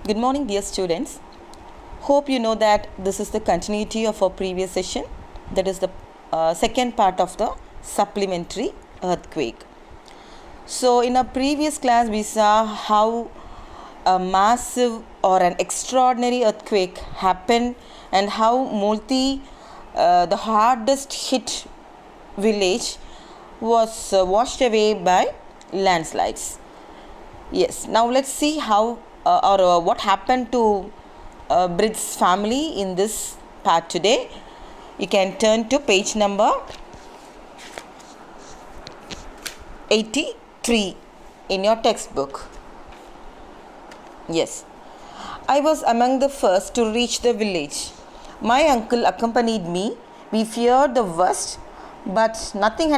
Good morning, dear students. Hope you know that this is the continuity of our previous session. That is the second part of the supplementary earthquake. So, in our previous class, we saw how a massive or an extraordinary earthquake happened and how Multi, the hardest hit village, was washed away by landslides. Yes, now let's see how what happened to Brid's family in this part today. You can turn to page number 83 in your textbook. Yes, I was among the first to reach the village. My uncle accompanied me. We feared the worst, but nothing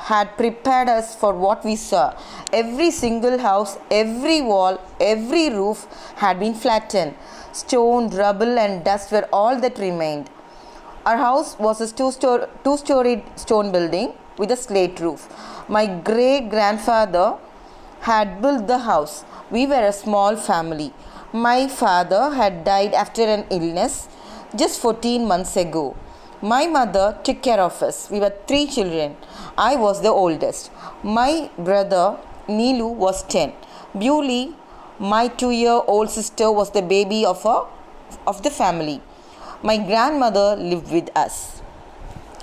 had prepared us for what we saw. Every single house, every wall, every roof had been flattened. Stone, rubble and dust were all that remained. Our house was a two-storied stone building with a slate roof. My great-grandfather had built the house. We were a small family. My father had died after an illness just 14 months ago. My mother took care of us. We were 3 children. I was the oldest. My brother Neelu was 10. Bewley, my 2-year-old sister, was the baby of the family. My grandmother lived with us.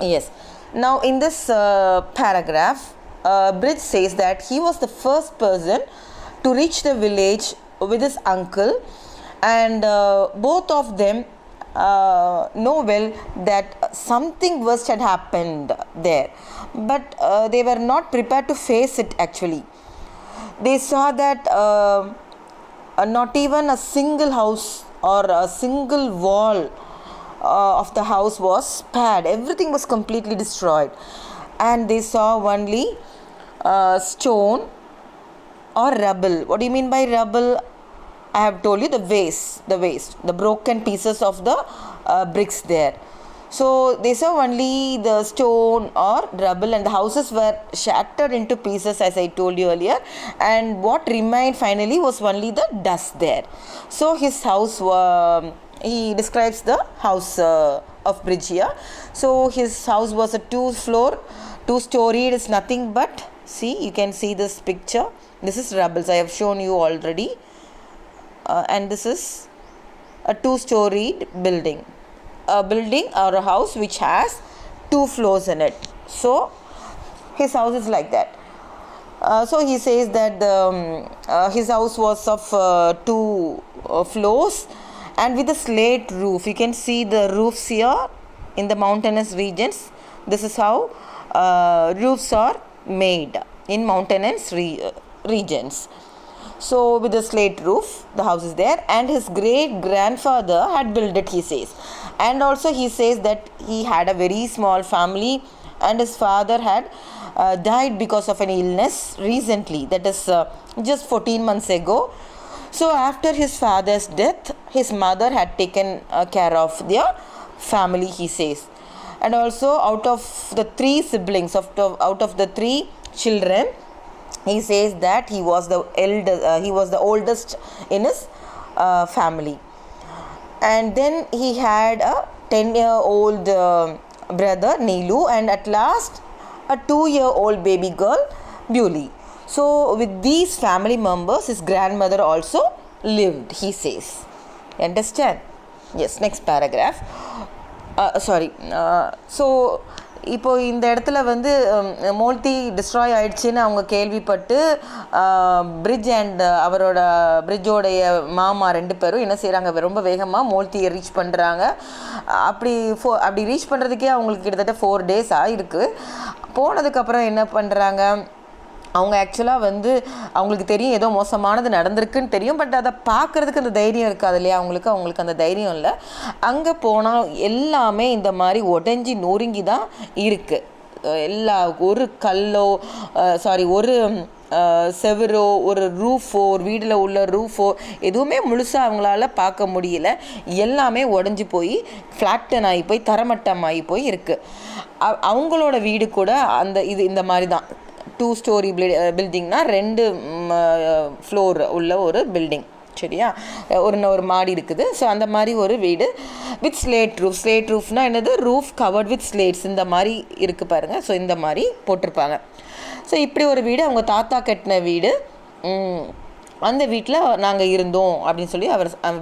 Yes. Now in this paragraph, Bridge says that he was the first person to reach the village with his uncle, and both of them know well that something worse had happened there, but they were not prepared to face it. Actually, they saw that not even a single house or a single wall of the house was spared. Everything was completely destroyed, and they saw only stone or rubble. What do you mean by rubble? I have told you the waste, the broken pieces of the bricks there. So they saw only the stone or rubble, and the houses were shattered into pieces, as I told you earlier. And what remained finally was only the dust there. So his house, he describes the house of Bridge here. So his house was a 2-storied. It's nothing but, see, you can see this picture. This is rubbles. I have shown you already. And this is a 2-storied building. A building or a house which has 2 floors in it. So his house is like that. So he says that his house was of 2 floors and with a slate roof. You can see the roofs here in the mountainous regions. This is how roofs are made in mountainous regions. So with a slate roof, the house is there, and his great-grandfather had built it, he says. And also he says that he had a very small family, and his father had died because of an illness recently, that is just 14 months ago. So after his father's death, his mother had taken care of their family, he says. And also out of the 3 siblings, out of the 3 children, he says that he was the oldest in his family. And then he had a 10-year-old brother Neelu, and at last a 2-year-old baby girl Bewley. So with these family members, his grandmother also lived, he says. You understand? Yes, next paragraph. So இப்போ இந்த இடத்துல வந்து மோல்டி destroy ஆயிடுச்சுன்னு அவங்க கேள்விப்பட்டு பிரிட்ஜோடைய மாமா 2 பேரும் என்ன செய்கிறாங்க, ரொம்ப வேகமாக மோல்டியை ரீச் பண்ணுறாங்க. அப்படி ரீச் பண்ணுறதுக்கே அவங்களுக்கு கிட்டத்தட்ட 4 days ஆகிருக்கு. போனதுக்கப்புறம் என்ன பண்ணுறாங்க, அவங்க ஆக்சுவலாக வந்து அவங்களுக்கு தெரியும் ஏதோ மோசமானது நடந்திருக்குன்னு தெரியும், பட் அதை பார்க்குறதுக்கு அந்த தைரியம் இருக்காது இல்லையா அவங்களுக்கு அந்த தைரியம் இல்லை. அங்கே போனால் எல்லாமே இந்த மாதிரி உடஞ்சி நொறுங்கி தான் இருக்குது. ஒரு கல்லோ ஒரு செவரோ, ஒரு ரூஃபோ, ஒரு வீட்டில் உள்ள ரூஃபோ எதுவுமே முழுசாக அவங்களால பார்க்க முடியல. எல்லாமே உடஞ்சி போய் ஃப்ளாட்டன் ஆகி போய் தரமட்டமாகி போய் இருக்குது. அவங்களோட வீடு கூட இந்த மாதிரி தான். 2 story பில்டிங்னா 2 ஃப்ளோர் உள்ள ஒரு பில்டிங். சரியா. ஒரு மாடி இருக்குது. ஸோ அந்த மாதிரி ஒரு வீடு வித் ஸ்லேட் ரூஃப்னால் என்னது, ரூஃப் கவர்ட் வித் ஸ்லேட்ஸ், இந்த மாதிரி இருக்குது பாருங்கள். ஸோ இந்த மாதிரி போட்டிருப்பாங்க. ஸோ இப்படி ஒரு வீடு அவங்க தாத்தா கட்டின வீடு. அந்த வீட்டில் நாங்கள் இருந்தோம் அப்படின்னு சொல்லி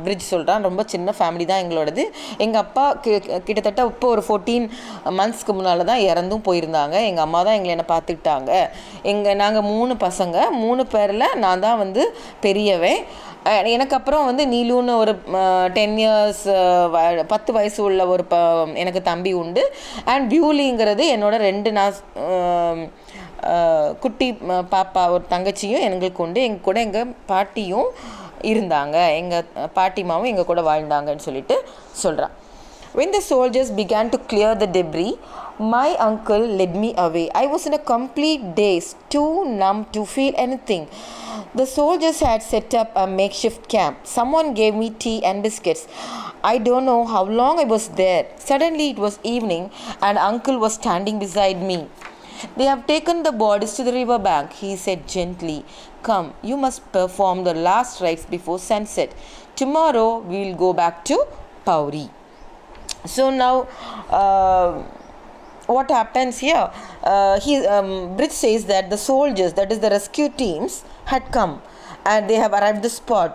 பிரிட்ஜ் சொல்கிறான். ரொம்ப சின்ன ஃபேமிலி தான் எங்களோடது. எங்கள் அப்பா கிட்டத்தட்ட இப்போ ஒரு 14 monthsக்கு முன்னால் தான் இறந்தும் போயிருந்தாங்க. எங்கள் அம்மா தான் என்னை பார்த்துக்கிட்டாங்க. நாங்கள் 3 பசங்க, 3 பேரில் நான் தான் வந்து பெரியவன். எனக்கு அப்புறம் வந்து நீலுன்னு ஒரு 10 years 10 வயசு உள்ள ஒரு எனக்கு தம்பி உண்டு. அண்ட் பியூலிங்கிறது என்னோட 2 குட்டி பாப்பா, ஒரு தங்கச்சியும் எங்களுக்கு உண்டு. எங்கள் கூட எங்கள் பாட்டியும் இருந்தாங்க. எங்கள் பாட்டிமாவும் எங்கள் கூட வாழ்ந்தாங்கன்னு சொல்லிட்டு சொல்கிறான். When the soldiers began to clear the debris, my uncle led me away. I was in a complete daze, too numb to feel anything. The soldiers had set up a makeshift camp. Someone gave me tea and biscuits. I don't know how long I was there. Suddenly it was evening and uncle was standing beside me. They have taken the bodies to the river bank, he said gently. Come, you must perform the last rites before sunset. Tomorrow we will go back to Pauri. So now what happens here? Bridge says that the soldiers, that is the rescue teams, had come and they have arrived at the spot,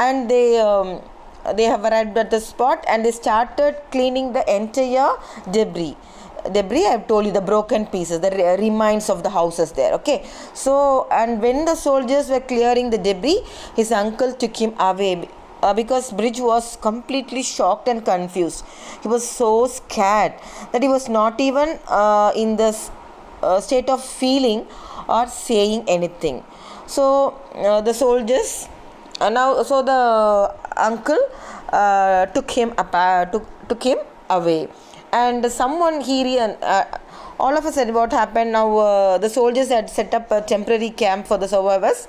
and they have arrived at the spot and they started cleaning the entire debris. I have told you, the broken pieces, the remains of the houses there. Okay, so and when the soldiers were clearing the debris, his uncle took him away because Bridge was completely shocked and confused. He was so scared that he was not even in the state of feeling or saying anything. So the soldiers so the uncle took him away. And someone all of a sudden what happened now, the soldiers had set up a temporary camp for the survivors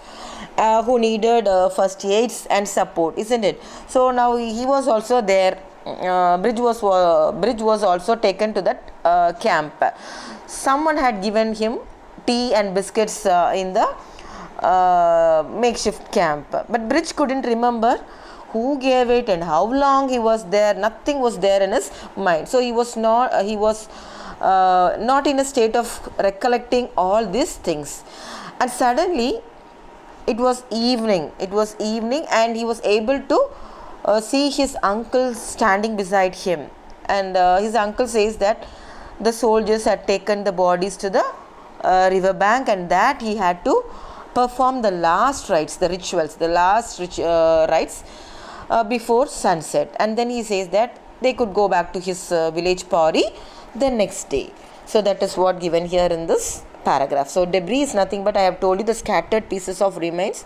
who needed first aids and support, isn't it? So now he was also there. Bridge was also taken to that camp. Someone had given him tea and biscuits in the makeshift camp, but Bridge couldn't remember who gave it and how long he was there. Nothing was there in his mind. So he was not in a state of recollecting all these things. And suddenly it was evening and he was able to see his uncle standing beside him. And his uncle says that the soldiers had taken the bodies to the river bank, and that he had to perform the last rites, the rituals, the last rites before sunset. And then he says that they could go back to his village Pauri the next day. So that is what given here in this paragraph. So debris is nothing but, I have told you, the scattered pieces of remains,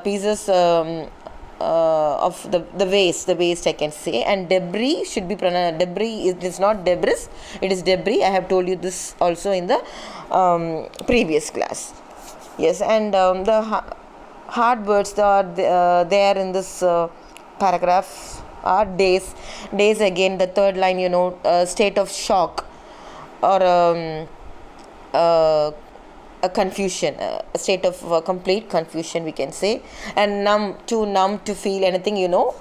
pieces of the waste I can say. And debris should be pronounced debris. It is not debris, it is debris. I have told you this also in the previous class. Yes, and the hard words that are there in this paragraph are days again. The third line, state of shock or a confusion, a state of complete confusion we can say. And too numb to feel anything,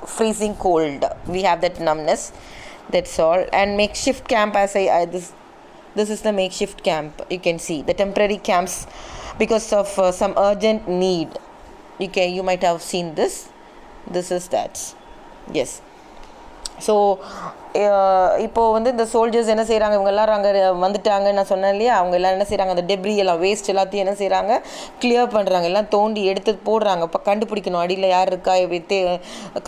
freezing cold, we have that numbness, that's all. And makeshift camp, as this is the makeshift camp. You can see the temporary camps because of some urgent need. You might have seen this is that. Yes. So இப்போது வந்து இந்த soldiers என்ன செய்கிறாங்க, இவங்க எல்லோரும் அங்கே வந்துட்டாங்க, நான் சொன்னேன் இல்லையா, அவங்க எல்லாம் என்ன செய்கிறாங்க, அந்த டெப்ரி எல்லாம் வேஸ்ட் எல்லாத்தையும் என்ன செய்கிறாங்க, கிளியர் பண்ணுறாங்க, எல்லாம் தோண்டி எடுத்து போடுறாங்க. இப்போ கண்டுபிடிக்கணும் அடியில் யார் இருக்கா,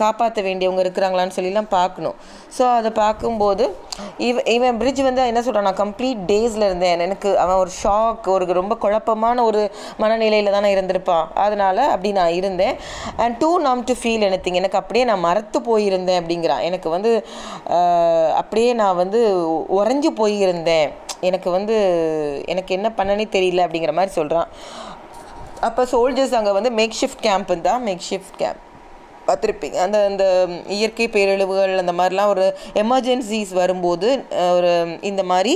காப்பாற்ற வேண்டியவங்க இருக்கிறாங்களான்னு சொல்லிலாம் பார்க்கணும். ஸோ அதை பார்க்கும்போது இவன் பிரிட்ஜ் வந்து என்ன சொல்கிறான், நான் கம்ப்ளீட் டேஸில் இருந்தேன், எனக்கு அவன் ஒரு ஷாக், ஒரு ரொம்ப குழப்பமான ஒரு மனநிலையில் தானே இருந்திருப்பான், அதனால் அப்படி நான் இருந்தேன். அண்ட் டூ நம் டு ஃபீல் எனிதிங், எனக்கு அப்படியே நான் மறத்து போயிருந்தேன் அப்படிங்கிறான். எனக்கு வந்து அப்படியே நான் வந்து உறைஞ்சி போயிருந்தேன், எனக்கு என்ன பண்ணனே தெரியல அப்படிங்கிற மாதிரி சொல்கிறான். அப்போ சோல்ஜர்ஸ் அங்கே வந்து மேக் ஷிஃப்ட் கேம்ப் தான், மேக் ஷிஃப்ட் கேம்ப் பார்த்துருப்பீங்க. அந்த இயற்கை பேரழிவுகள் அந்த மாதிரிலாம் ஒரு எமர்ஜென்சிஸ் வரும்போது ஒரு இந்த மாதிரி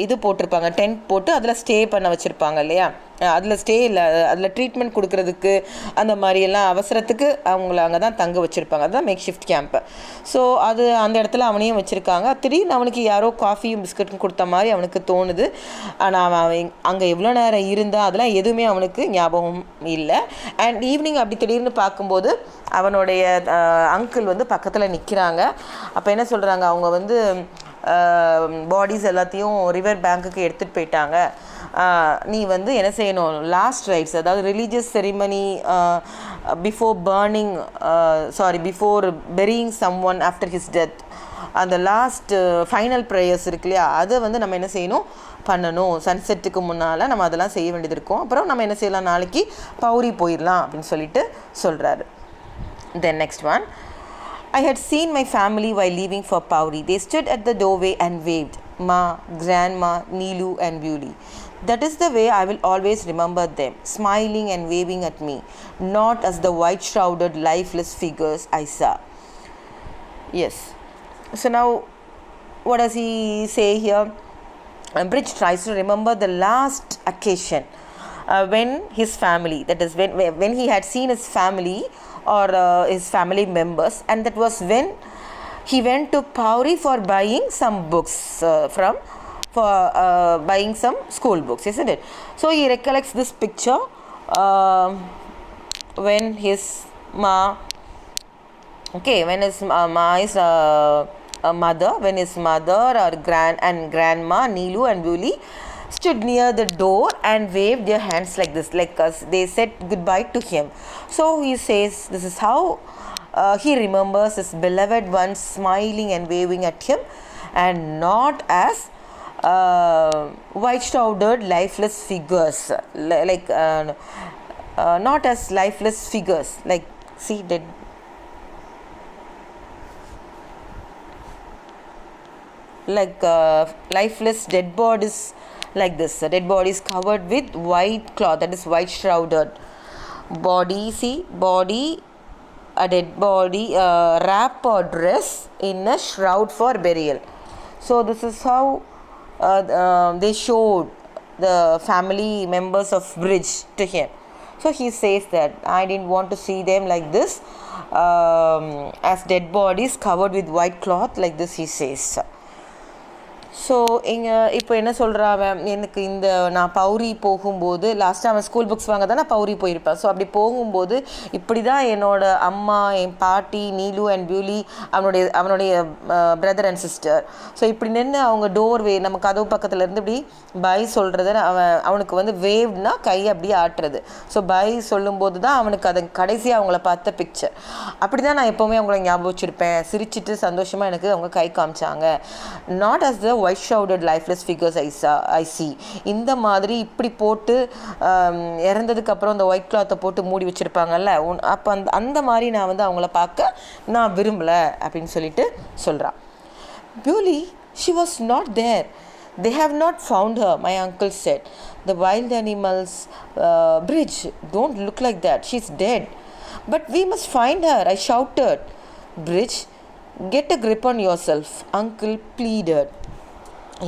இது போட்டிருப்பாங்க, டென்ட் போட்டு அதில் ஸ்டே பண்ண வச்சுருப்பாங்க இல்லையா. அதில் ஸ்டே இல்லை, அதில் ட்ரீட்மெண்ட் கொடுக்கறதுக்கு அந்த மாதிரியெல்லாம் அவசரத்துக்கு அவங்கள அங்கே தான் தங்க வச்சுருப்பாங்க. அதுதான் மேக் ஷிஃப்ட் கேம்ப்பு. ஸோ அது அந்த இடத்துல அவனையும் வச்சுருக்காங்க. திடீர்னு அவனுக்கு யாரோ காஃபியும் பிஸ்கட்டும் கொடுத்த மாதிரி அவனுக்கு தோணுது. ஆனால் அவன் அங்கே எவ்வளோ நேரம் இருந்தால் அதெல்லாம் எதுவுமே அவனுக்கு ஞாபகம் இல்லை. அண்ட் ஈவினிங் அப்படி திடீர்னு பார்க்கும்போது அவனுடைய அங்கிள் வந்து பக்கத்தில் நிற்கிறாங்க. அப்போ என்ன சொல்கிறாங்க, அவங்க வந்து பாடிஸ் எல்லாத்தையும் ரிவர் பேங்க்குக்கு எடுத்துகிட்டு போயிட்டாங்க. நீ வந்து என்ன செய்யணும், லாஸ்ட் ரைட்ஸ், அதாவது religious ceremony before burying someone after his death, அந்த லாஸ்ட் ஃபைனல் ப்ரேயர்ஸ் இருக்கு இல்லையா, அதை வந்து நம்ம என்ன செய்யணும், பண்ணணும். சன்செட்டுக்கு முன்னால் நம்ம அதெல்லாம் செய்ய வேண்டியது இருக்கும். அப்புறம் நம்ம என்ன செய்யலாம், நாளைக்கு பௌரி போயிடலாம் அப்படின்னு சொல்லிட்டு சொல்கிறாரு. Then next one. I had seen my family while leaving for Pauri. They stood at the doorway and waved. Ma, Grandma, Neelu and Bewley. That is the way I will always remember them, smiling and waving at me, not as the white-shrouded, lifeless figures I saw. Yes. So now, what does he say here? Bridge tries to remember the last occasion when his family, that is when he had seen his family or his family members, and that was when he went to Pauri for buying some books buying some school books, isn't it? So he recollects this picture when his ma, when his ma is mother, when his mother or grandma Neelu and Bewley stood near the door and waved their hands like this, like they said goodbye to him. So he says this is how he remembers his beloved ones smiling and waving at him, and not as white-shrouded lifeless figures, not as lifeless figures, like see dead, like lifeless dead bodies, like this. Dead bodies covered with white cloth, that is white shrouded body. See, body, a dead body wrap or dress in a shroud for burial. So this is how they showed the family members of Bridge to him. So he says that I didn't want to see them like this, as dead bodies covered with white cloth, like this he says. So இப்போ என்ன சொல்கிறான், எனக்கு இந்த நான் பௌரி போகும்போது லாஸ்ட்டாக அவன் school books வாங்க தான் நான் பௌரி போயிருப்பேன். ஸோ அப்படி போகும்போது இப்படி தான் என்னோடய அம்மா, என் பாட்டி, நீலு அண்ட் பியூலி, அவனுடைய பிரதர் அண்ட் சிஸ்டர், ஸோ இப்படி நின்று அவங்க டோர்வே நம்ம கதவு பக்கத்தில் இருந்து இப்படி பை சொல்கிறத அவனுக்கு வந்து வேவ்னா கை அப்படியே ஆட்டுறது. ஸோ பை சொல்லும்போது தான் அவனுக்கு அதை கடைசியாக அவங்கள பார்த்த பிக்சர். அப்படி தான் நான் எப்போவுமே அவங்கள ஞாபகம் வச்சுருப்பேன். சிரிச்சிட்டு சந்தோஷமாக எனக்கு அவங்க கை காமிச்சாங்க. Not as the white shrouded lifeless figures I see. இந்த மாதிரி இப்படி போட்டு இறந்ததுக்கு அப்புறம் அந்த ஒயிட் கிளாத்தை போட்டு மூடி வச்சுருப்பாங்கல்ல, அப்போ அந்த மாதிரி நான் வந்து அவங்கள பார்க்க நான் விரும்பலை அப்படின்னு சொல்லிட்டு சொல்கிறான். Bewley, she was not there. They have not found her, my uncle said. The wild animals, Bridge, don't look like that. She's dead. But we must find her, I shouted. Bridge, get a grip on yourself, uncle pleaded.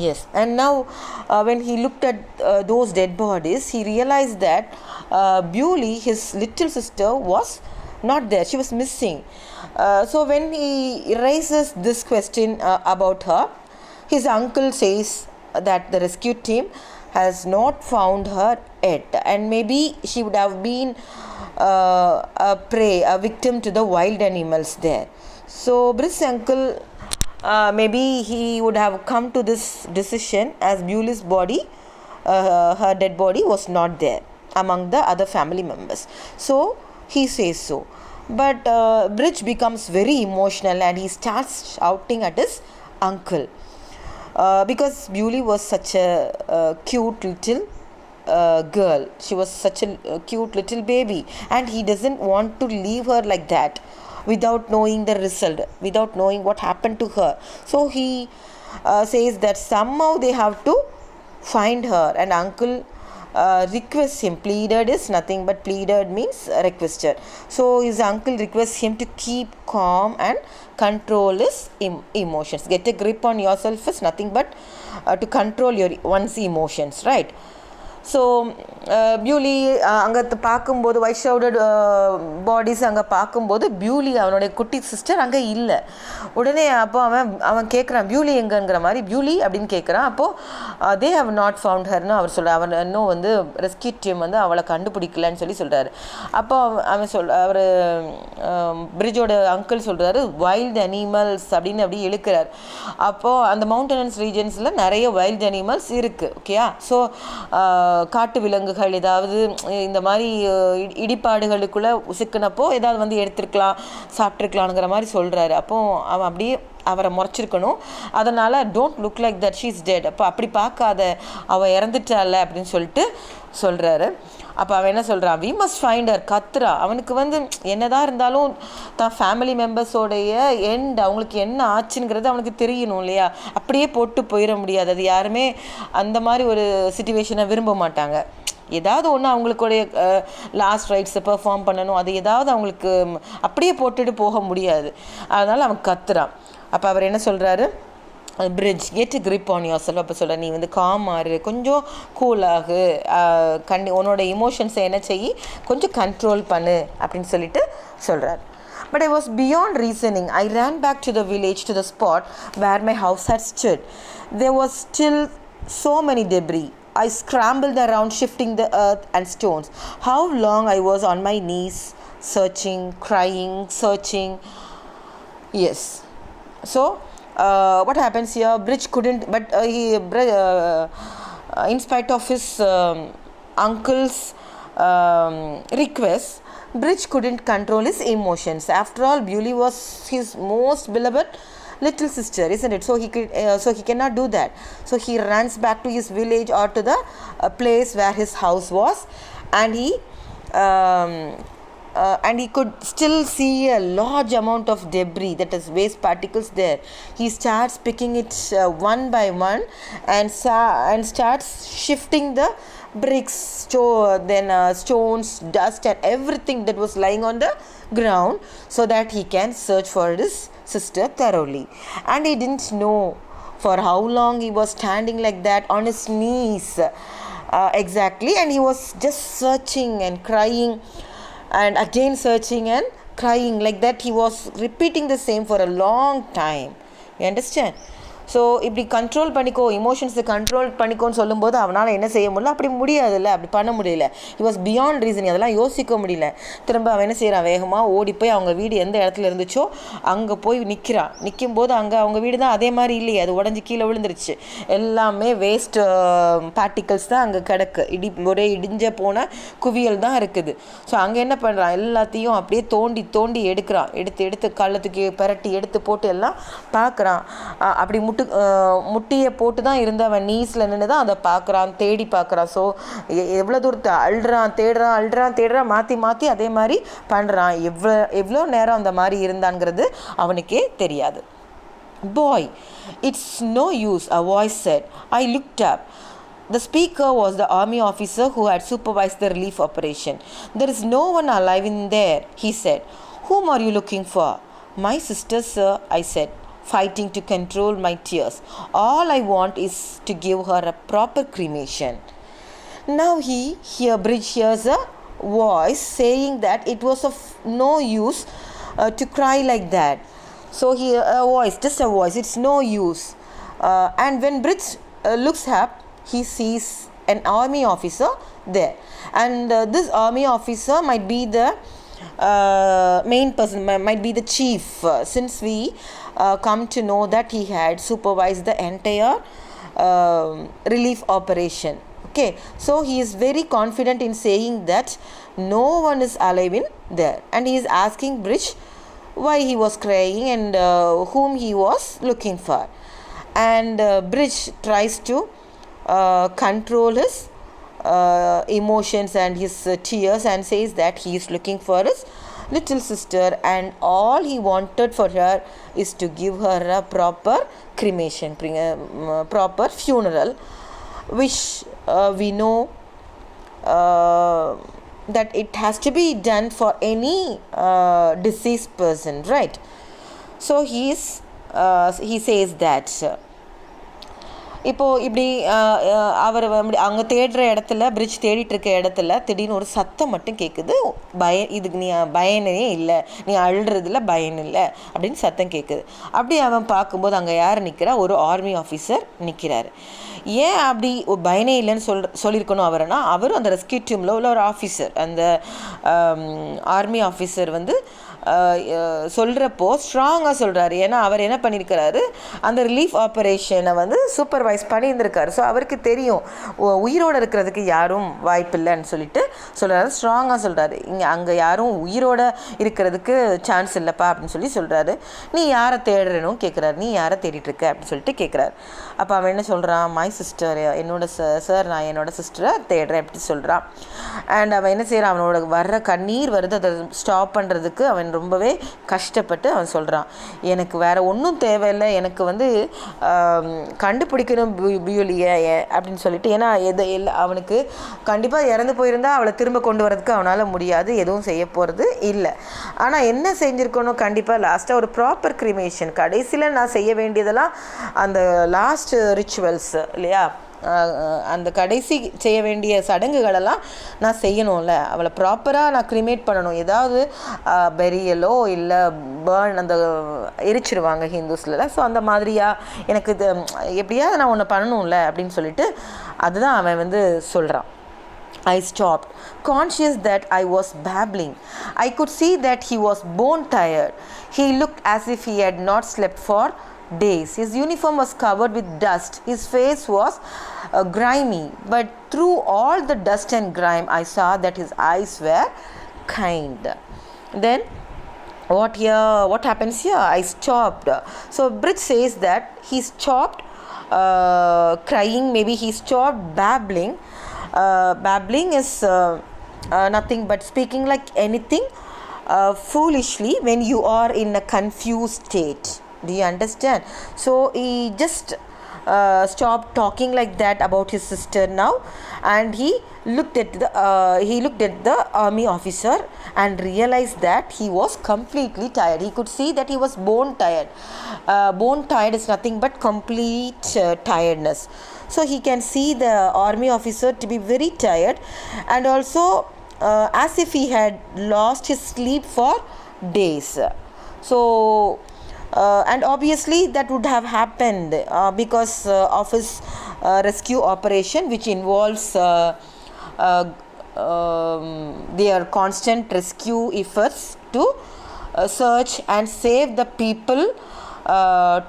Yes, and now when he looked at those dead bodies, he realized that Bewley, his little sister, was not there. She was missing. So when he raises this question about her, his uncle says that the rescue team has not found her yet, and maybe she would have been a victim to the wild animals there. So Bridge's uncle, maybe he would have come to this decision as Bewley's body, her dead body, was not there among the other family members. So he says so. But Bridge becomes very emotional and he starts shouting at his uncle because Bewley was such a cute little girl. She was such a cute little baby, and he doesn't want to leave her like that without knowing the result, without knowing what happened to her. So he says that somehow they have to find her, and uncle requests him. Pleaded is nothing but pleaded means requested. So his uncle requests him to keep calm and control his emotions. Get a grip on yourself is nothing but to control one's emotions, right? So பியூலி அங்கே பார்க்கும்போது white ஷவுடட் bodies அங்கே பார்க்கும்போது பியூலி அவனுடைய குட்டி sister அங்கே இல்லை. உடனே அப்போ அவன் கேட்குறான் பியூலி எங்கங்கிற மாதிரி, பியூலி அப்படின்னு கேட்குறான். அப்போது தே ஹவ் நாட் ஃபவுண்ட் ஹர்னு அவர் அவர் இன்னும் வந்து ரெஸ்கியூ டீம் வந்து அவளை கண்டுபிடிக்கலன்னு சொல்கிறாரு. அப்போ அவர் பிரிட்ஜோட அங்கிள் சொல்கிறாரு வைல்டு அனிமல்ஸ் அப்படின்னு அப்படி இழுக்கிறார். அப்போது அந்த மவுண்டனஸ் ரீஜன்ஸில் நிறைய வைல்டு அனிமல்ஸ் இருக்குது. ஓகேயா? ஸோ காட்டு விலங்குகள் ஏதாவது இந்த மாதிரி இடிபாடுகளுக்குள்ளே சிக்கினப்போ ஏதாவது வந்து எடுத்துருக்கலாம், சாப்பிட்ருக்கலாங்கிற மாதிரி சொல்கிறாரு. அப்போ அவன் அப்படியே அவரை முறைச்சிருக்கணும். அதனால் don't look like that she is dead, அப்போ அப்படி பார்க்காத, அவள் இறந்துட்டால அப்படின்னு சொல்லிட்டு சொல்கிறாரு. அப்போ அவன் என்ன சொல்கிறான், வி மஸ்ட் ஃபைண்ட் ஹர், கத்துறா. அவனுக்கு வந்து என்னதான் இருந்தாலும் தான் ஃபேமிலி மெம்பர்ஸோடைய அவங்களுக்கு என்ன ஆச்சுங்கிறது அவனுக்கு தெரியணும் இல்லையா? அப்படியே போட்டு போயிட முடியாது. அது யாருமே அந்த மாதிரி ஒரு சிச்சுவேஷனை விரும்ப மாட்டாங்க. ஏதாவது ஒன்று அவங்களுடைய லாஸ்ட் ரைட்ஸை பெர்ஃபார்ம் பண்ணணும், அது ஏதாவது அவங்களுக்கு அப்படியே போட்டுட்டு போக முடியாது. அதனால் அவன் கத்துறான். அப்போ அவர் என்ன சொல்கிறாரு, bridge get grip on yourself. அப்போ சொல்ல, நீ வந்து காமாறு, கொஞ்சம் கூலாகு, உன்னோட இமோஷன்ஸை என்ன செய்யி கொஞ்சம் கண்ட்ரோல் பண்ணு அப்படின்னு சொல்லிட்டு சொல்கிறார். But I was beyond reasoning. I ran back to the village, to the spot where my house had stood. There was still so many debris. I scrambled around, shifting the earth and stones. How long I was on my knees, searching, crying, searching. Yes. So, what happens here? Bridge couldn't, but in spite of his uncle's request, Bridge couldn't control his emotions. After all, Bewley was his most beloved little sister, isn't it? So he cannot do that. So he runs back to his village or to the place where his house was, and he could still see a large amount of debris, that is waste particles there. He starts picking it one by one and starts shifting the bricks, stones, dust and everything that was lying on the ground so that he can search for his sister thoroughly. And he didn't know for how long he was standing like that on his knees exactly, and he was just searching and crying and again searching and crying like that. He was repeating the same for a long time. You understand? So இப்படி control பண்ணிக்கோ, இமோஷன்ஸை control பண்ணிக்கோன்னு சொல்லும்போது அவனால் என்ன செய்ய முடியல, அப்படி முடியாதுல்ல, அப்படி பண்ண முடியல. ஹி வாஸ் பியாண்ட் ரீசன், அதெல்லாம் யோசிக்க முடியல. திரும்ப அவன் என்ன செய்கிறான், வேகமாக ஓடி போய் அவங்க வீடு எந்த இடத்துல இருந்துச்சோ அங்கே போய் நிற்கும்போது அங்கே அவங்க வீடு தான் அதே மாதிரி இல்லையே, அது உடஞ்சி கீழே விழுந்துருச்சு. எல்லாமே வேஸ்ட் பார்ட்டிகல்ஸ் தான் அங்கே கிடக்கு, ஒரே இடிஞ்ச போன குவியல் தான் இருக்குது. ஸோ அங்கே என்ன பண்ணுறான், எல்லாத்தையும் அப்படியே தோண்டி எடுக்கிறான். எடுத்து கள்ளத்துக்கு பரட்டி எடுத்து போட்டு எல்லாம் பார்க்குறான். அப்படி முட்டியை போட்டு தான் இருந்து அவன் நீஸில் நின்று தான் அதை பார்க்குறான், தேடி பார்க்குறான். ஸோ எவ்வளோ தூரத்தை அழுறான், மாற்றி அதே மாதிரி பண்ணுறான். எவ்வளோ நேரம் அந்த மாதிரி இருந்தாங்கிறது அவனுக்கே தெரியாது. Boy, it's no use, a voice said. I looked up. The speaker was the army officer who had supervised the relief operation. There is no one alive in there, he said. Whom are you looking for? My sister, sir, I said, fighting to control my tears. All I want is to give her a proper cremation. Now Bridge hears a voice saying that it was of no use to cry like that. So just a voice, it's no use. And when Bridge looks up, he sees an army officer there. And this army officer might be the main person, might be the chief, since we come to know that he had supervised the entire relief operation. Okay, so he is very confident in saying that no one is alive in there, and he is asking Bridge why he was crying and whom he was looking for. And Bridge tries to control his emotions and his tears and says that he is looking for his little sister, and all he wanted for her is to give her a proper cremation, proper funeral, which we know that it has to be done for any deceased person, right? So he says that இப்போது இப்படி அவர் அங்கே தேடுற இடத்துல, bridge தேடிட்டு இருக்க இடத்துல திடீர்னு ஒரு சத்தம் மட்டும் கேட்குது. இதுக்கு நீ பயனே இல்லை, நீ அழுறதுல பயன் இல்லை அப்படின்னு சத்தம் கேட்குது. அப்படி அவன் பார்க்கும்போது அங்கே யார் நிற்கிறா? ஒரு ஆர்மி ஆஃபீஸர் நிற்கிறாரு. ஏன் அப்படி பயனே இல்லைன்னு சொல்லியிருக்கணும் அவரைனா, அவரும் அந்த ரெஸ்கியூ டீமில் உள்ள ஒரு ஆஃபீஸர். அந்த ஆர்மி ஆஃபீஸர் வந்து சொல்கிறப்போ ஸ்ட்ராங்காக சொல்கிறாரு. ஏன்னா அவர் என்ன பண்ணியிருக்கிறாரு, அந்த ரிலீஃப் ஆப்ரேஷனை வந்து சூப்பர்வைஸ் பண்ணியிருந்திருக்காரு. ஸோ அவருக்கு தெரியும் உயிரோடு இருக்கிறதுக்கு யாரும் வாய்ப்பில்லைன்னு சொல்லிட்டு சொல்கிறாரு. ஸ்ட்ராங்காக சொல்கிறாரு, அங்கே யாரும் உயிரோடு இருக்கிறதுக்கு சான்ஸ் இல்லைப்பா அப்படின்னு சொல்லி சொல்கிறாரு. நீ யாரை தேடுறனும் கேட்குறாரு. நீ யாரை தேடிட்டுருக்க அப்படின்னு சொல்லிட்டு கேட்குறாரு. அப்போ அவன் என்ன சொல்கிறான், மை சிஸ்டர், சார் நான் என்னோட சிஸ்டரை தேடுறேன் அப்படி சொல்கிறான். அண்ட் அவன் என்ன செய்கிறான், அவனோட வர்ற கண்ணீர் வருது, அதை ஸ்டாப் பண்ணுறதுக்கு அவன் ரொம்பவே கஷ்டப்பட்டு அவன் சொல்கிறான், எனக்கு வேறு ஒன்றும் தேவையில்லை, எனக்கு வந்து கண்டுபிடிக்கணும் பியூலியை அப்படின்னு சொல்லிட்டு. ஏன்னா அவனுக்கு கண்டிப்பாக இறந்து போயிருந்தா அவளை திரும்ப கொண்டு வரதுக்கு அவனால் முடியாது, எதுவும் செய்ய போகிறது இல்லை. ஆனால் என்ன செஞ்சுருக்கணும், கண்டிப்பாக லாஸ்ட்டாக ஒரு ப்ராப்பர் கிரிமேஷன், கடைசியில் நான் செய்ய வேண்டியதெல்லாம் அந்த லாஸ்ட் ரிச்சுவல்ஸ் இல்லையா, அந்த கடைசி செய்ய வேண்டிய சடங்குகளெல்லாம் நான் செய்யணும்ல, அவளை ப்ராப்பராக நான் க்ரிமேட் பண்ணணும். ஏதாவது பெரியலோ இல்லை பேர்ன் அந்த எரிச்சிருவாங்க ஹிந்துஸ்ல. ஸோ அந்த மாதிரியா எனக்கு இது எப்படியாவது நான் ஒன்று பண்ணணும்ல அப்படின்னு சொல்லிட்டு அதுதான் அவன் வந்து சொல்கிறான். I stopped, conscious that I was babbling. I could see that he was bone tired. He looked as if he had not slept for days. His uniform was covered with dust. His face was grimy. But through all the dust and grime, I saw that his eyes were kind. Then what happens here? I stopped. So Bridge says that he stopped crying. Maybe he stopped babbling. Babbling is nothing but speaking like anything foolishly when you are in a confused state. Do you understand? So he just stopped talking like that about his sister now, and he looked at the army officer and realized that he was completely tired. He could see that he was bone tired. Bone tired is nothing but complete tiredness. So he can see the army officer to be very tired, and also as if he had lost his sleep for days. So and obviously that would have happened because of his rescue operation, which involves their constant rescue efforts to search and save the people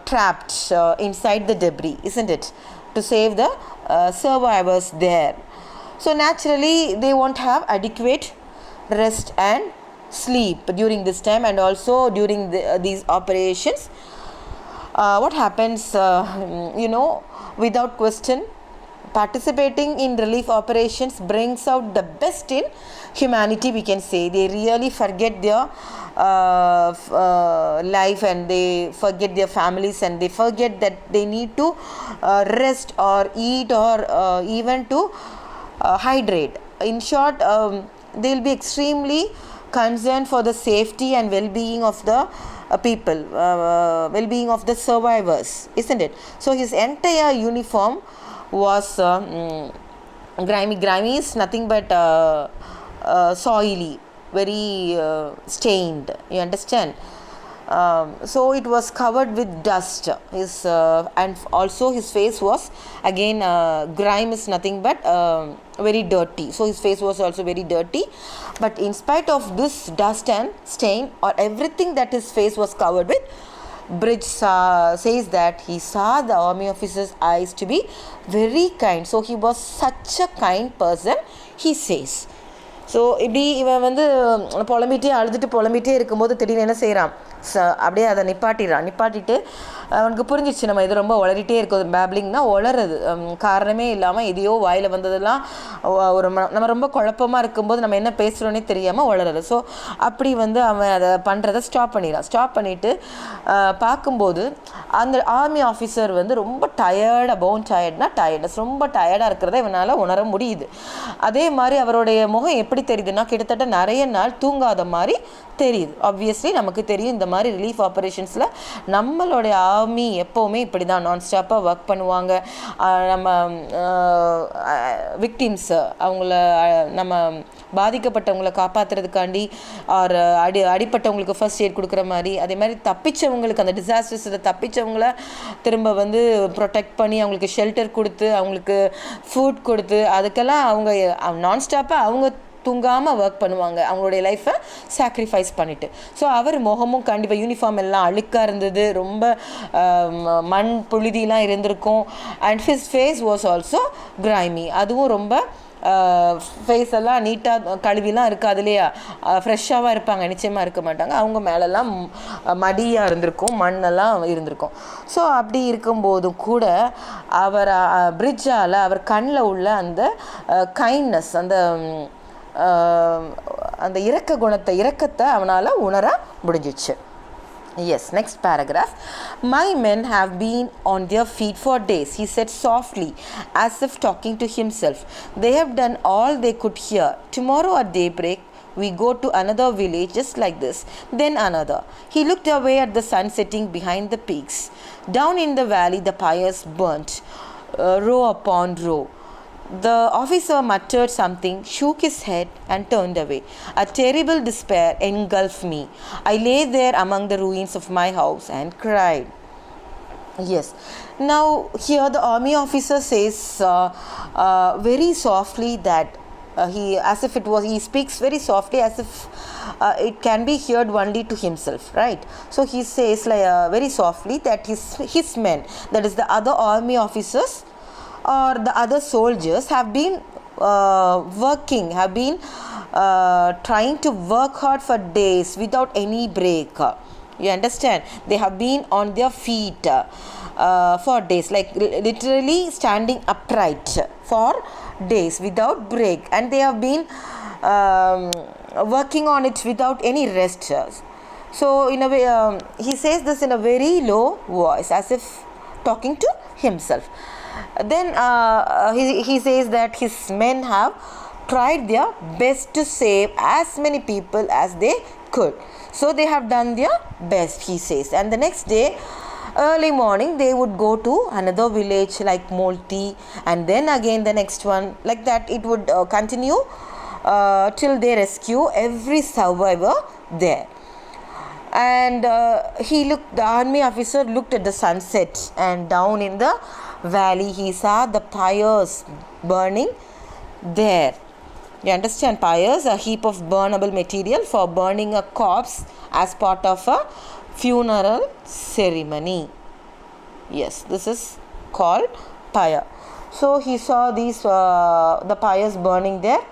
trapped inside the debris, isn't it? To save the survivors there. So naturally they won't have adequate rest and sleep during this time, and also during these operations. What happens, without question, participating in relief operations brings out the best in humanity, we can say. They really forget their life, and they forget their families, and they forget that they need to rest or eat or even to hydrate. In short, they will be extremely concerned for the safety and well-being of the people, well-being of the survivors, isn't it? So his entire uniform was grimy. Grimy is nothing but soily, very stained, you understand. So it was covered with dust. And also his face was again, grime is nothing but very dirty. So his face was also very dirty. But in spite of this dust and stain or everything that his face was covered with, Bridge says that he saw the army officer's eyes to be very kind. So he was such a kind person, he says. So இப்படி இவன் வந்து புலம்பிகிட்டே இருக்கும்போது திடீர்னு என்ன செய்கிறான், அப்படியே அதை நிப்பாட்டிட்டு அவனுக்கு புரிஞ்சிச்சு நம்ம இது ரொம்ப உளறிட்டே இருக்கும். பேப்ளிங்னா உளறது, காரணமே இல்லாமல் எதையோ வாயில் வந்ததெல்லாம் நம்ம ரொம்ப குழப்பமாக இருக்கும்போது நம்ம என்ன பேசுகிறோன்னே தெரியாமல் உளறது. ஸோ அப்படி வந்து அவன் அதை பண்ணுறதை ஸ்டாப் பண்ணிவிட்டு பார்க்கும்போது அந்த ஆர்மி ஆஃபீஸர் வந்து ரொம்ப டயர்ட்னஸ், ரொம்ப டயர்டாக இருக்கிறத இவனால் உணர முடியுது. அதே மாதிரி அவருடைய முகம் எப்படி தெரியுதுன்னா, கிட்டத்தட்ட நிறைய நாள் தூங்காத மாதிரி தெரியுது. ஆப்வியஸ்லி நமக்கு தெரியும் இந்த மாதிரி ரிலீஃப் ஆப்ரேஷன்ஸில் நம்மளுடைய ஆர்மி எப்போவுமே இப்படி தான் நான் ஸ்டாப்பாக ஒர்க் பண்ணுவாங்க. நம்ம விக்டிம்ஸ் அவங்கள நம்ம பாதிக்கப்பட்டவங்களை காப்பாற்றுறதுக்காண்டி ஆர் அடிப்பட்டவங்களுக்கு ஃபர்ஸ்ட் எய்ட் கொடுக்குற மாதிரி, அதே மாதிரி தப்பிச்சவங்களுக்கு அந்த டிசாஸ்டர்ஸில் தப்பிச்சவங்கள திரும்ப வந்து ப்ரொடெக்ட் பண்ணி அவங்களுக்கு ஷெல்டர் கொடுத்து அவங்களுக்கு ஃபுட் கொடுத்து அதுக்கெல்லாம் அவங்க நான் ஸ்டாப்பாக அவங்க தூங்காமல் ஒர்க் பண்ணுவாங்க, அவங்களுடைய லைஃப்பை சாக்ரிஃபைஸ் பண்ணிவிட்டு. ஸோ அவர் முகமும் கண்டிப்பாக யூனிஃபார்ம் எல்லாம் அழுக்காக இருந்தது, ரொம்ப மண் புழுதிலாம் இருந்திருக்கும். And his face was also grimy, அதுவும் ரொம்ப ஃபேஸ் எல்லாம் நீட்டாக கழுவிலாம் இருக்காது இல்லையா, ஃப்ரெஷ்ஷாக இருப்பாங்க, நிச்சயமாக இருக்க மாட்டாங்க. அவங்க மேலெல்லாம் மடியாக இருந்திருக்கும், மண்ணெல்லாம் இருந்திருக்கும். ஸோ அப்படி இருக்கும்போதும் கூட அவர் பிரிட்ஜால் அவர் கண்ணில் உள்ள அந்த கைண்ட்னஸ், அந்த இரக்கத்தை அவனால் உணர முடிஞ்சிச்சு. Yes, next paragraph. My men have been on their feet for days, he said softly, as if talking to himself. They have done all they could hear. Tomorrow at daybreak, we go to another village just like this, then another. He looked away at the sun setting behind the peaks. Down in the valley, the pyres burnt, row upon row. The officer muttered something, shook his head and turned away. A terrible despair engulfed me. I lay there among the ruins of my house and cried. Yes. Now here the army officer says very softly that he speaks very softly as if it can be heard only to himself, right? So he says very softly that his men, that is the other army officers or the other soldiers, have been trying to work hard for days without any break. You understand? They have been on their feet for days, like literally standing upright for days without break, and they have been working on it without any rest. So in a way, he says this in a very low voice as if talking to himself. Then he says that his men have tried their best to save as many people as they could. So they have done their best, he says. And the next day, early morning, they would go to another village like Molti, and then again the next one. Like that, it would continue till they rescue every survivor there. And the army officer looked at the sunset, and down in the valley he saw the pyres burning there. You understand? Pyres, a heap of burnable material for burning a corpse as part of a funeral ceremony. Yes, this is called pyre. So he saw these the pyres burning there,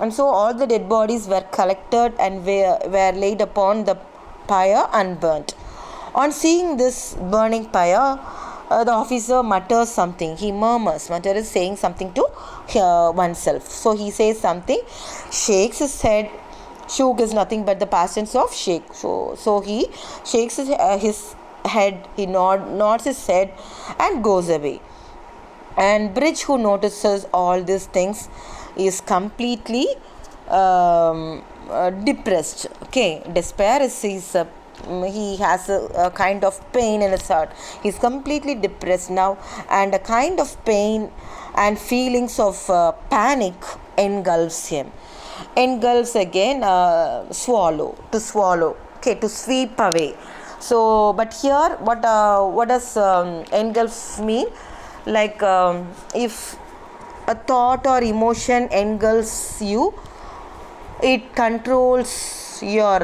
and so all the dead bodies were collected and were laid upon the pyre and burnt. On seeing this burning pyre, the officer mutters something. He murmurs. Mutter is saying something to oneself. So he says something, shakes his head. Shook is nothing but the past tense of shake. So he shakes his head. He nods his head and goes away. And Bridge, who notices all these things, is completely depressed. Okay, despair is he has a kind of pain in his heart. He's completely depressed now, and a kind of pain and feelings of panic engulfs him. Engulfs again, swallow, okay, to sweep away. So but here what does engulf mean? Like if a thought or emotion engulfs you, it controls your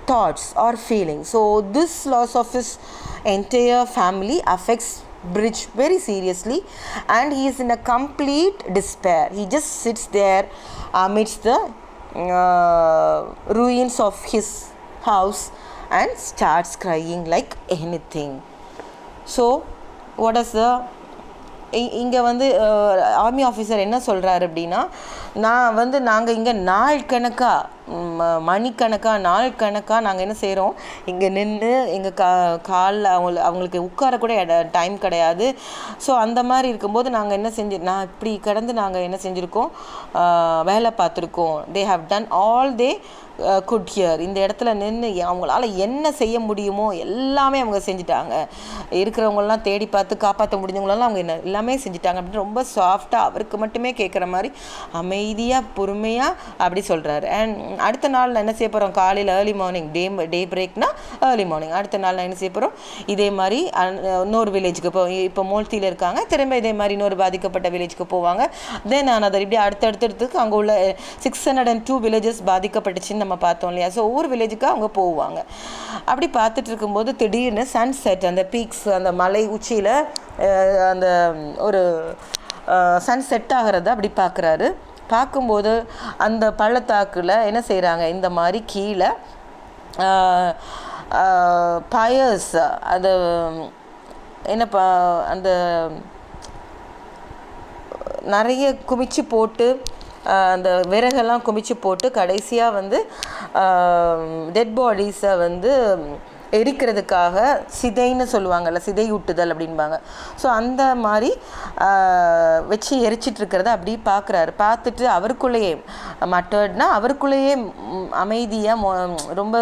thoughts or feelings. So this loss of his entire family affects Bridge very seriously, and he is in a complete despair. He just sits there amidst the ruins of his house and starts crying like anything. So what is the இங்கே வந்து army officer என்ன சொல்கிறாரு அப்படின்னா, நாங்கள் இங்கே நாள் கணக்காக நாங்கள் என்ன செய்கிறோம், இங்கே நின்று எங்கள் காலில் அவங்களுக்கு உட்கார கூட டைம் கிடையாது. ஸோ அந்த மாதிரி இருக்கும்போது நாங்கள் என்ன நான் இப்படி கிடந்து நாங்கள் என்ன செஞ்சுருக்கோம், வேலை பார்த்துருக்கோம். They have done all they could hear. இந்த இடத்துல நின்று அவங்களால என்ன செய்ய முடியுமோ எல்லாமே அவங்க செஞ்சுட்டாங்க. இருக்கிறவங்களெலாம் தேடி பார்த்து காப்பாற்ற முடிஞ்சவங்களெல்லாம் அவங்க என்ன எல்லாமே செஞ்சுட்டாங்க அப்படின்னு ரொம்ப சாஃப்டாக அவருக்கு மட்டுமே கேட்குற மாதிரி அமைதியாக பொறுமையாக அப்படி சொல்கிறாரு. அண்ட் அடுத்த நாள் நான் என்ன செய்ய போகிறோம், காலையில் ஏர்லி மார்னிங் டே பிரேக்னா ஏர்லி மார்னிங் அடுத்த நாள் நான் என்ன செய்ய போகிறோம், இதே மாதிரி இன்னொரு வில்லேஜுக்கு இப்போ மோல்த்தியில் இருக்காங்க, திரும்ப இதே மாதிரி இன்னொரு பாதிக்கப்பட்ட வில்லேஜுக்கு போவாங்க. தென் அதை இப்படி அடுத்தடுத்துக்கு அங்கே உள்ள 602 வில்லேஜஸ் பாதிக்கப்பட்டுச்சுன்னு நம்ம பார்த்தோம் இல்லையா. ஸோ ஒவ்வொரு வில்லேஜுக்காக அவங்க போவாங்க. அப்படி பார்த்துட்டு இருக்கும்போது திடீர்னு சன்செட், அந்த பீக்ஸ், அந்த மலை உச்சியில் அந்த ஒரு சன் செட் ஆகிறத அப்படி பார்க்குறாரு. பார்க்கும்போது அந்த பள்ளத்தாக்கில் என்ன செய்கிறாங்க, இந்த மாதிரி கீழே பயர்ஸ், அது என்ன அந்த நிறைய குமிச்சு போட்டு அந்த விறகெல்லாம் குமிச்சு போட்டு கடைசியாக வந்து டெட் பாடிஸை வந்து எரிக்கிறதுக்காக சிதைன்னு சொல்லுவாங்கள்ல, சிதையூட்டுதல் அப்படின்பாங்க. ஸோ அந்த மாதிரி வச்சு எரிச்சிட்ருக்கிறத அப்படி பார்க்குறாரு. பார்த்துட்டு அவருக்குள்ளேயே மட்டர்ட்னா அவருக்குள்ளேயே அமைதியாக ரொம்ப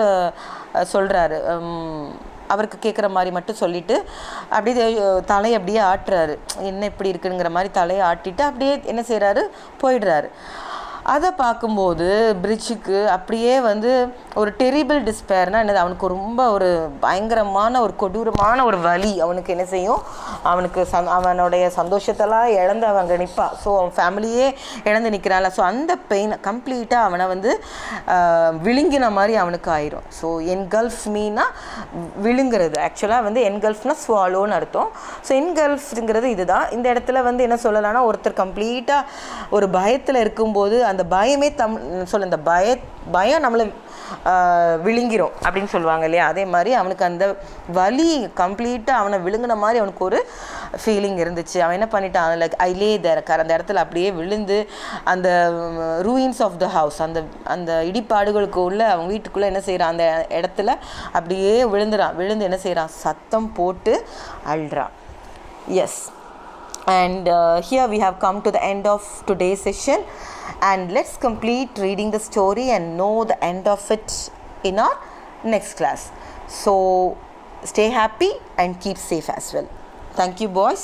சொல்கிறாரு, அவருக்கு கேட்குற மாதிரி மட்டும் சொல்லிவிட்டு அப்படியே தலையை அப்படியே ஆட்டுறாரு, என்ன இப்படி இருக்குங்கிற மாதிரி தலையை ஆட்டிட்டு அப்படியே என்ன செய்கிறாரு, போயிடுறாரு. அதை பார்க்கும்போது பிரிட்ஜுக்கு அப்படியே வந்து ஒரு டெரிபிள் டிஸ்பேர்னால் என்னது, அவனுக்கு ரொம்ப ஒரு பயங்கரமான ஒரு கொடூரமான ஒரு வலி அவனுக்கு என்ன செய்யும், அவனுக்கு அவனுடைய சந்தோஷத்தெல்லாம் இழந்து அவங்க நிற்பான். ஸோ அவன் ஃபேமிலியே இழந்து நிற்கிறான்ல. ஸோ அந்த பெயின் கம்ப்ளீட்டாக அவனை வந்து விழுங்கின மாதிரி அவனுக்கு ஆயிரும். ஸோ என்கல்ஃப் மீனா விழுங்குறது, ஆக்சுவலாக வந்து என்கல்ஃப்னா ஸ்வாலோன்னு அர்த்தம். ஸோ என்கல்ஃப்ங்கிறது இதுதான். இந்த இடத்துல வந்து என்ன சொல்லலாம்னா, ஒருத்தர் கம்ப்ளீட்டாக ஒரு பயத்தில் இருக்கும்போது அந்த பயமே இந்த பயம் நம்மளை விழுங்கிரும் அப்படின்னு சொல்லுவாங்க இல்லையா. அதே மாதிரி அவனுக்கு அந்த வலி கம்ப்ளீட்டாக அவனை விழுங்கின மாதிரி அவனுக்கு ஒரு ஃபீலிங் இருந்துச்சு. அவன் என்ன பண்ணிட்டான், அதில் ஐலே அந்த இடத்துல அப்படியே விழுந்து அந்த ரூயின்ஸ் ஆஃப் த ஹவுஸ், அந்த இடிபாடுகளுக்கு உள்ள அவங்க வீட்டுக்குள்ளே என்ன செய்கிறான், அந்த இடத்துல அப்படியே விழுந்து என்ன செய்கிறான், சத்தம் போட்டு அழுறான். S. And here we have come to the end of today's session, and let's complete reading the story and know the end of it in our next class. So stay happy and keep safe as well. Thank you, boys.